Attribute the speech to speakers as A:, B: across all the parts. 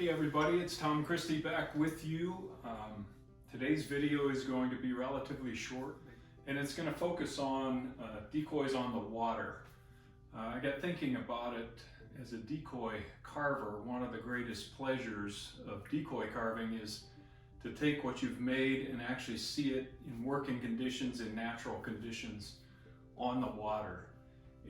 A: Hey everybody, it's Tom Christie back with you. Today's video is going to be relatively short and it's going to focus on decoys on the water. I got thinking about it as a decoy carver. One of the greatest pleasures of decoy carving is to take what you've made and actually see it in working conditions, in natural conditions on the water.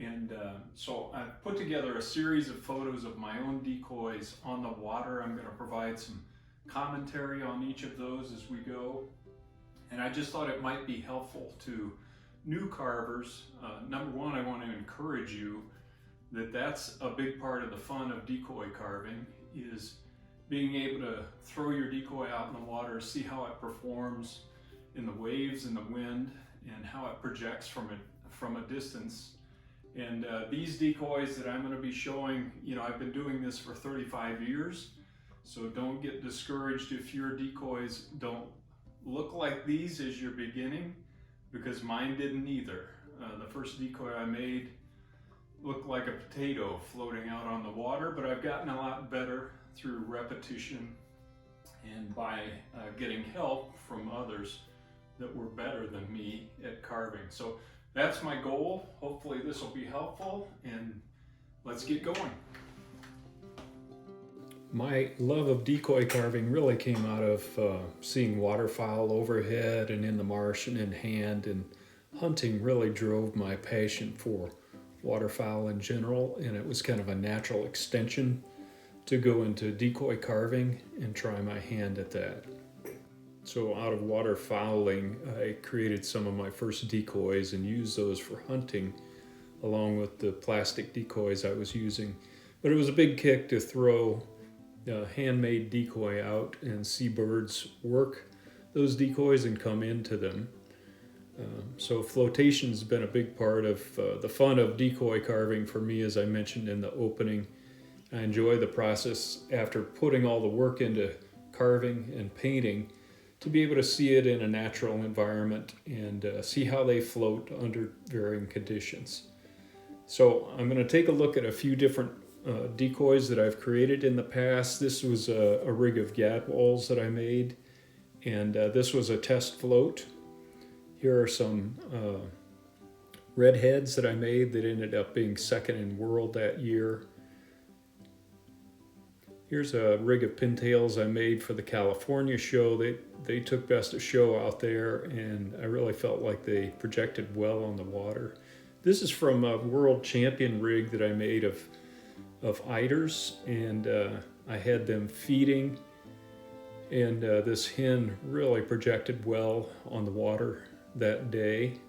A: And so I've put together a series of photos of my own decoys on the water. I'm going to provide some commentary on each of those as we go. And I just thought it might be helpful to new carvers. Number one, I want to encourage you that that's a big part of the fun of decoy carving, is being able to throw your decoy out in the water, see how it performs in the waves and the wind, and how it projects from a distance. And these decoys that I'm going to be showing, I've been doing this for 35 years, so don't get discouraged if your decoys don't look like these as you're beginning, because mine didn't either. The first decoy I made looked like a potato floating out on the water, but I've gotten a lot better through repetition and by getting help from others that were better than me at carving. So that's my goal. Hopefully this will be helpful, and let's get going. My love of decoy carving really came out of seeing waterfowl overhead and in the marsh and in hand, and hunting really drove my passion for waterfowl in general, and it was kind of a natural extension to go into decoy carving and try my hand at that. So out of waterfowling, I created some of my first decoys and used those for hunting along with the plastic decoys I was using. But it was a big kick to throw a handmade decoy out and see birds work those decoys and come into them. So flotation's been a big part of the fun of decoy carving for me, as I mentioned in the opening. I enjoy the process after putting all the work into carving and painting, to be able to see it in a natural environment and see how they float under varying conditions. So I'm going to take a look at a few different decoys that I've created in the past. This was a rig of gadwalls that I made, and this was a test float. Here are some redheads that I made that ended up being second in world that year. Here's a rig of pintails I made for the California show. They took best of show out there, and I really felt like they projected well on the water. This is from a world champion rig that I made of eiders, and I had them feeding, and this hen really projected well on the water that day.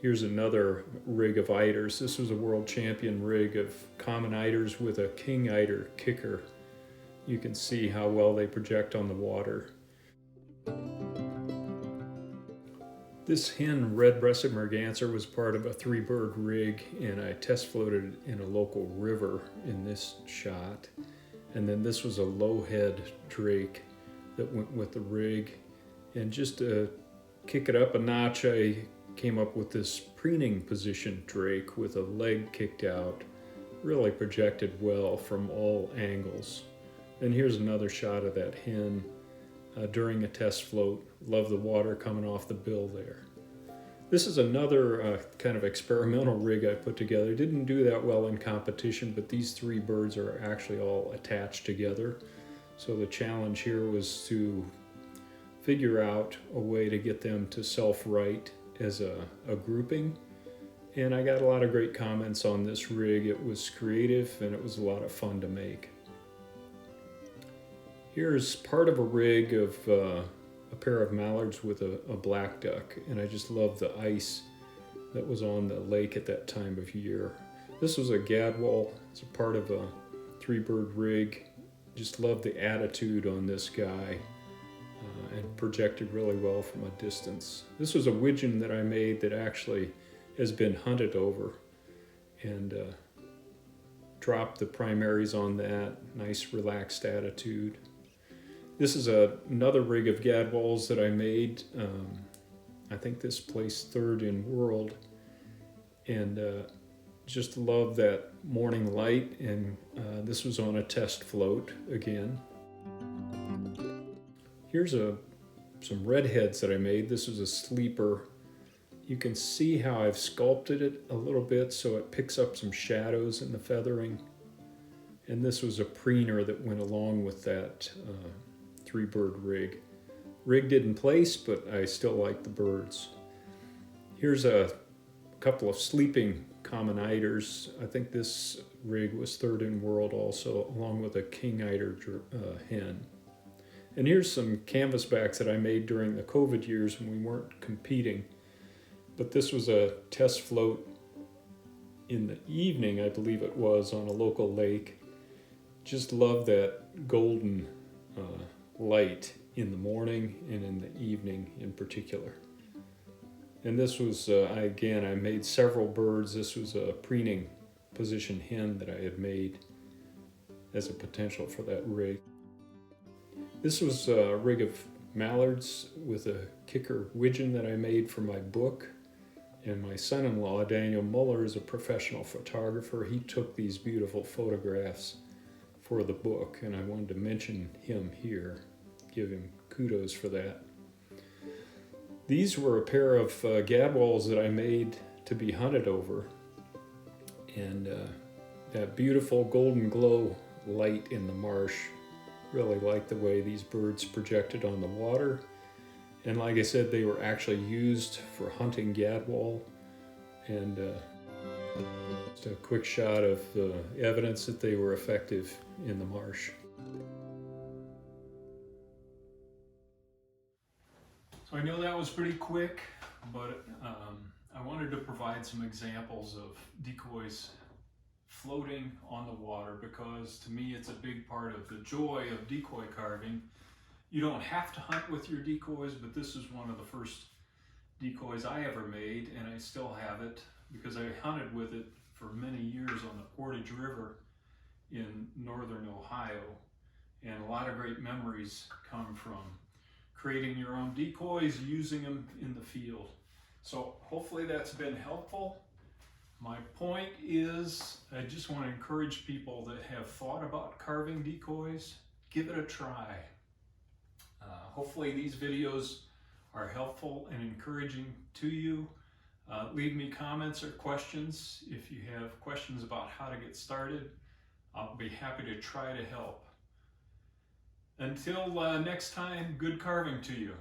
A: Here's another rig of eiders. This was a world champion rig of common eiders with a king eider kicker. You can see how well they project on the water. This hen red-breasted merganser was part of a 3-bird rig, and I test floated in a local river in this shot. And then this was a low-head drake that went with the rig. And just to kick it up a notch, I came up with this preening position drake with a leg kicked out. Really projected well from all angles. And here's another shot of that hen during a test float. Love the water coming off the bill there. This is another kind of experimental rig I put together. Didn't do that well in competition, but these 3 birds are actually all attached together. So the challenge here was to figure out a way to get them to self-right as a grouping, and I got a lot of great comments on this rig. It was creative and it was a lot of fun to make. Here's part of a rig of a pair of mallards with a black duck, and I just love the ice that was on the lake at that time of year. This was a gadwall. It's a part of a 3-bird rig. Just love the attitude on this guy. And projected really well from a distance. This was a widgeon that I made that actually has been hunted over, and dropped the primaries on that. Nice relaxed attitude. This is another rig of gadwalls that I made. I think this placed 3rd in world, and
B: Just love that morning light, and this was on a test float again. Here's some redheads that I made. This was a sleeper. You can see how I've sculpted it a little bit so it picks up some shadows in the feathering. And this was a preener that went along with that 3-bird rig. Rigged it in place, but I still like the birds. Here's a couple of sleeping common eiders. I think this rig was third in world also, along with a king eider hen. And here's some canvasbacks that I made during the COVID years when we weren't competing. But this was a test float in the evening, I believe it was, on a local lake. Just love that golden light in the morning and in the evening in particular. And this was, I made several birds. This was a preening position hen that I had made as a potential for that rig. This was a rig of mallards with a kicker widgeon that I made for my book. And my son-in-law, Daniel Muller, is a professional photographer. He took these beautiful photographs for the book, and I wanted to mention him here, give him kudos for that. These were a pair of gadwalls that I made to be hunted over, and that beautiful golden glow light in the marsh. Really like the way these birds projected on the water. And like I said, they were actually used for hunting gadwall. And just a quick shot of the evidence that they were effective in the marsh.
A: So I know that was pretty quick, but I wanted to provide some examples of decoys floating on the water, because to me it's a big part of the joy of decoy carving. You don't have to hunt with your decoys, but this is one of the first decoys I ever made, and I still have it because I hunted with it for many years on the Portage River in northern Ohio. And a lot of great memories come from creating your own decoys, using them in the field. So hopefully that's been helpful. My point is, I just want to encourage people that have thought about carving decoys, give it a try. Hopefully these videos are helpful and encouraging to you. Leave me comments or questions. If you have questions about how to get started, I'll be happy to try to help. Until next time, good carving to you.